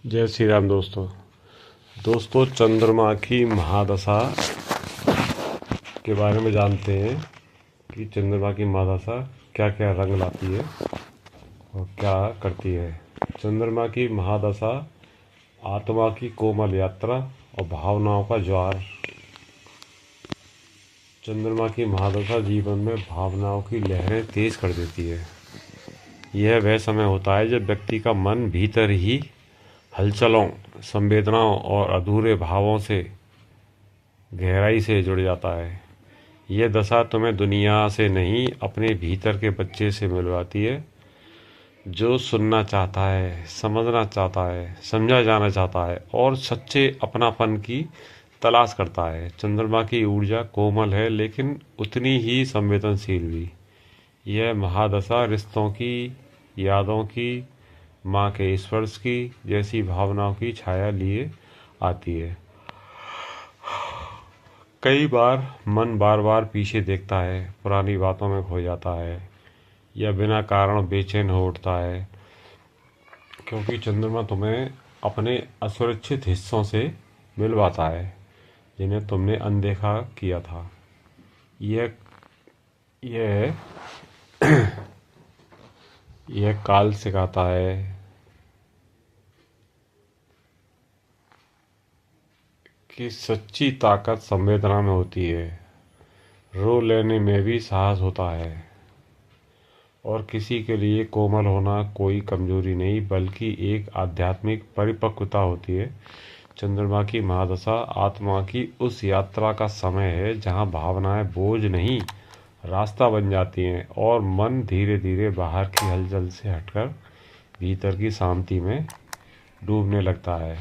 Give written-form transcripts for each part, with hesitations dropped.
जय श्री राम दोस्तों चंद्रमा की महादशा के बारे में जानते हैं कि चंद्रमा की महादशा क्या क्या रंग लाती है और क्या करती है। चंद्रमा की महादशा आत्मा की कोमल यात्रा और भावनाओं का ज्वार। चंद्रमा की महादशा जीवन में भावनाओं की लहरें तेज कर देती है। यह वह समय होता है जब व्यक्ति का मन भीतर ही हलचलों, संवेदनाओं और अधूरे भावों से गहराई से जुड़ जाता है। यह दशा तुम्हें दुनिया से नहीं, अपने भीतर के बच्चे से मिलवाती है, जो सुनना चाहता है, समझना चाहता है, समझा जाना चाहता है और सच्चे अपनापन की तलाश करता है। चंद्रमा की ऊर्जा कोमल है लेकिन उतनी ही संवेदनशील भी। यह महादशा रिश्तों की, यादों की, माँ के स्पर्श की जैसी भावनाओं की छाया लिए आती है। कई बार मन बार बार पीछे देखता है, पुरानी बातों में खो जाता है या बिना कारण बेचैन हो उठता है, क्योंकि चंद्रमा तुम्हें अपने असुरक्षित हिस्सों से मिलवाता है जिन्हें तुमने अनदेखा किया था। यह यह यह काल सिखाता है कि सच्ची ताकत संवेदना में होती है, रो लेने में भी साहस होता है और किसी के लिए कोमल होना कोई कमजोरी नहीं बल्कि एक आध्यात्मिक परिपक्वता होती है। चंद्रमा की महादशा आत्मा की उस यात्रा का समय है जहां भावनाएं बोझ नहीं, रास्ता बन जाती हैं और मन धीरे धीरे बाहर की हलचल से हटकर भीतर की शांति में डूबने लगता है।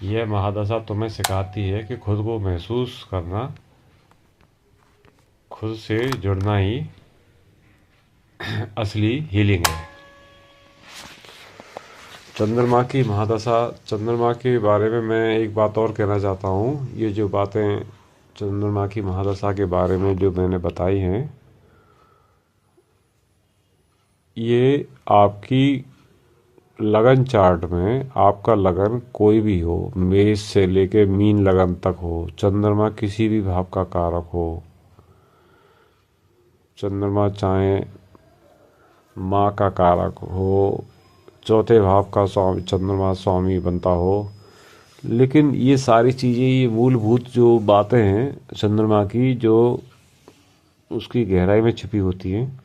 यह महादशा तुम्हें सिखाती है कि खुद को महसूस करना, खुद से जुड़ना ही असली हीलिंग है। चंद्रमा की महादशा, चंद्रमा के बारे में मैं एक बात और कहना चाहता हूँ। ये जो बातें चंद्रमा की महादशा के बारे में जो मैंने बताई हैं, ये आपकी लगन चार्ट में, आपका लगन कोई भी हो, मेष से लेके मीन लगन तक हो, चंद्रमा किसी भी भाव का कारक हो, चंद्रमा चाहे माँ का कारक हो, चौथे भाव का स्वामी चंद्रमा स्वामी बनता हो, लेकिन ये सारी चीज़ें, ये मूलभूत जो बातें हैं चंद्रमा की, जो उसकी गहराई में छिपी होती हैं,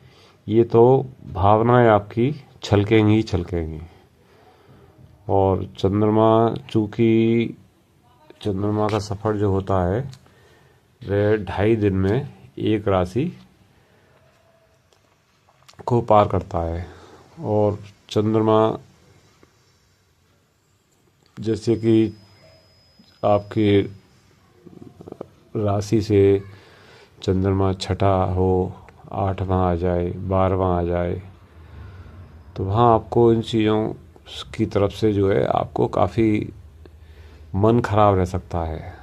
ये तो भावनाएं आपकी छलकेंगी ही छलकेंगी। और चंद्रमा, चूँकि चंद्रमा का सफ़र जो होता है वह 2.5 दिन में एक राशि को पार करता है। और चंद्रमा जैसे कि आपकी राशि से चंद्रमा छठा हो, 8वां आ जाए, 12वां आ जाए, तो वहाँ आपको इन चीज़ों की तरफ से जो है आपको काफ़ी मन खराब रह सकता है,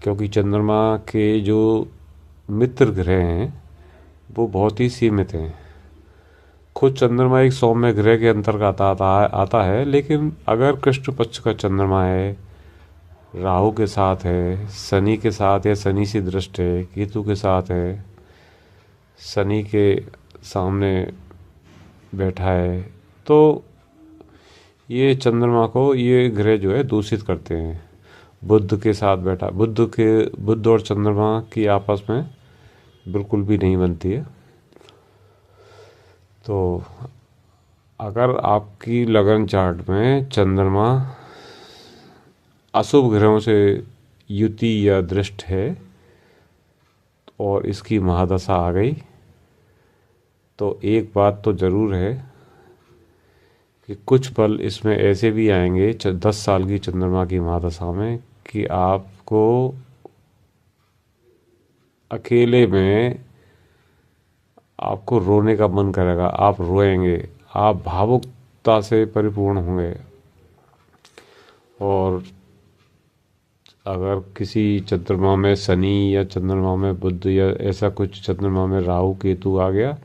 क्योंकि चंद्रमा के जो मित्र ग्रह हैं वो बहुत ही सीमित हैं। खुद चंद्रमा एक सौम्य ग्रह के अंतर्गत आता है, लेकिन अगर कृष्ण पक्ष का चंद्रमा है, राहु के साथ है, शनि के साथ या शनि से दृष्ट है, केतु के साथ है, शनि के सामने बैठा है, तो ये चंद्रमा को ये ग्रह जो है दूषित करते हैं। बुध के साथ बैठा, बुध और चंद्रमा की आपस में बिल्कुल भी नहीं बनती है। तो अगर आपकी लगन चार्ट में चंद्रमा अशुभ ग्रहों से युति या दृष्ट है और इसकी महादशा आ गई, तो एक बात तो ज़रूर है कि कुछ पल इसमें ऐसे भी आएंगे 10 साल की चंद्रमा की महादशा में कि आपको अकेले में आपको रोने का मन करेगा, आप रोएंगे, आप भावुकता से परिपूर्ण होंगे। और अगर किसी चंद्रमा में शनि या चंद्रमा में बुध या ऐसा कुछ चंद्रमा में राहु केतु आ गया,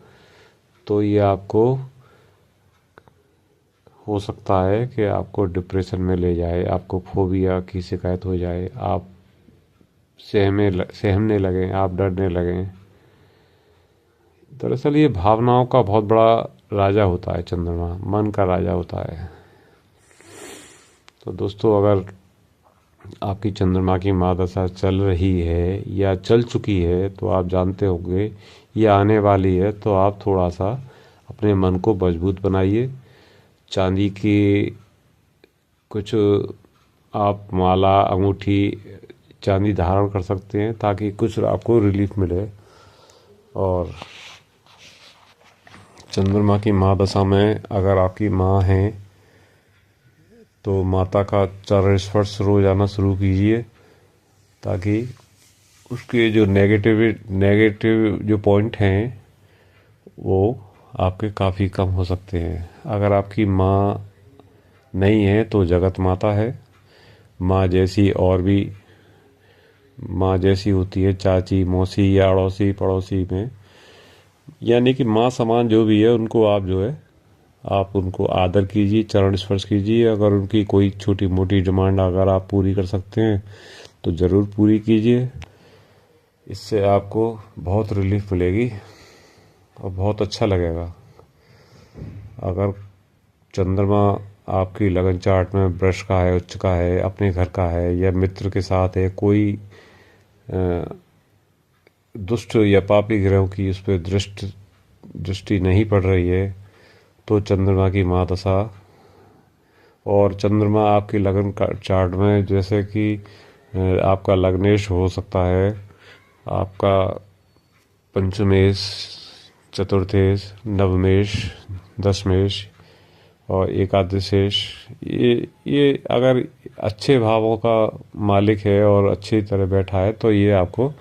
तो ये आपको हो सकता है कि आपको डिप्रेशन में ले जाए, आपको फोबिया की शिकायत हो जाए, आप सहमने लगें, आप डरने लगें। दरअसल ये भावनाओं का बहुत बड़ा राजा होता है चंद्रमा, मन का राजा होता है। तो दोस्तों, अगर आपकी चंद्रमा की महादशा चल रही है या चल चुकी है तो आप जानते होंगे या आने वाली है, तो आप थोड़ा सा अपने मन को मजबूत बनाइए। चांदी की कुछ आप माला, अंगूठी, चांदी धारण कर सकते हैं ताकि कुछ आपको रिलीफ मिले। और चंद्रमा की महादशा में अगर आपकी माँ है तो माता का चरण स्पर्श रोजाना शुरू कीजिए ताकि उसके जो नेगेटिव जो पॉइंट हैं वो आपके काफ़ी कम हो सकते हैं। अगर आपकी माँ नहीं है तो जगत माता है। माँ जैसी और भी माँ जैसी होती है चाची, मौसी या अड़ोसी पड़ोसी में, यानी कि माँ समान जो भी है उनको आप जो है आप उनको आदर कीजिए, चरण स्पर्श कीजिए। अगर उनकी कोई छोटी मोटी डिमांड अगर आप पूरी कर सकते हैं तो ज़रूर पूरी कीजिए। इससे आपको बहुत रिलीफ मिलेगी और बहुत अच्छा लगेगा। अगर चंद्रमा आपकी लगन चार्ट में वृष का है, उच्च का है, अपने घर का है या मित्र के साथ है, कोई दुष्ट या पापी ग्रहों की उस पर दृष्टि नहीं पड़ रही है तो चंद्रमा की महादशा और चंद्रमा आपकी लगन का चार्ट में, जैसे कि आपका लग्नेश हो सकता है, आपका पंचमेश, चतुर्थेश, नवमेश, दशमेश और एकादशेश, ये अगर अच्छे भावों का मालिक है और अच्छी तरह बैठा है तो ये आपको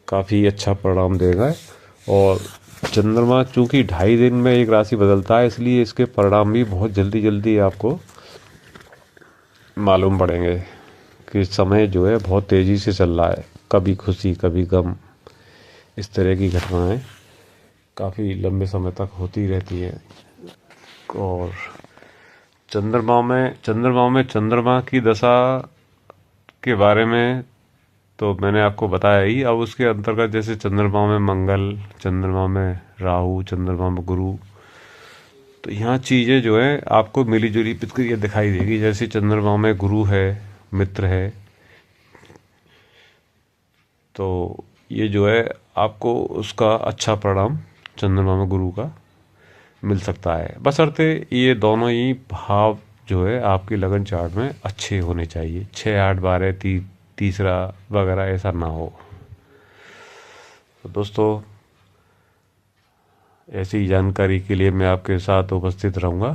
काफ़ी अच्छा परिणाम देगा। और चंद्रमा चूंकि 2.5 दिन में एक राशि बदलता है, इसलिए इसके परिणाम भी बहुत जल्दी जल्दी आपको मालूम पड़ेंगे कि समय जो है बहुत तेज़ी से चल रहा है। कभी खुशी, कभी गम, इस तरह की घटनाएं काफ़ी लंबे समय तक होती रहती हैं। और चंद्रमा में चंद्रमा की दशा के बारे में तो मैंने आपको बताया ही। अब उसके अंतर्गत जैसे चंद्रमा में मंगल, चंद्रमा में राहु, चंद्रमा में गुरु, तो यहाँ चीज़ें जो है आपको मिली जुली प्रतिक्रिया दिखाई देगी। जैसे चंद्रमा में गुरु है, मित्र है, तो ये जो है आपको उसका अच्छा परिणाम चंद्रमा में गुरु का मिल सकता है, बशर्ते ये दोनों ही भाव जो है आपकी लगन चार्ट में अच्छे होने चाहिए। 6, 8, 12, तीसरा वगैरह ऐसा ना हो। तो दोस्तों, ऐसी जानकारी के लिए मैं आपके साथ उपस्थित रहूँगा।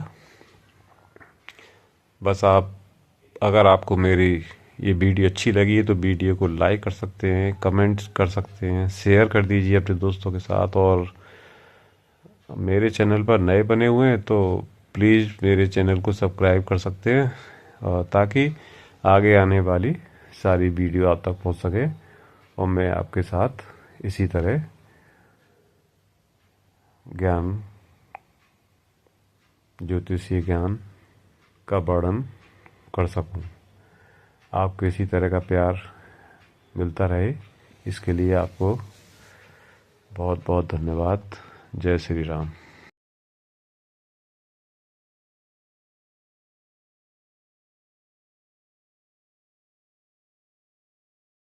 बस अगर आपको मेरी ये वीडियो अच्छी लगी है तो वीडियो को लाइक कर सकते हैं, कमेंट्स कर सकते हैं, शेयर कर दीजिए अपने दोस्तों के साथ। और मेरे चैनल पर नए बने हुए हैं तो प्लीज़ मेरे चैनल को सब्सक्राइब कर सकते हैं, और ताकि आगे आने वाली सारी वीडियो आप तक पहुंच सके और मैं आपके साथ इसी तरह ज्ञान, ज्योतिषीय ज्ञान का वर्णन कर सकूं। आपको इसी तरह का प्यार मिलता रहे, इसके लिए आपको बहुत बहुत धन्यवाद। जय श्री राम।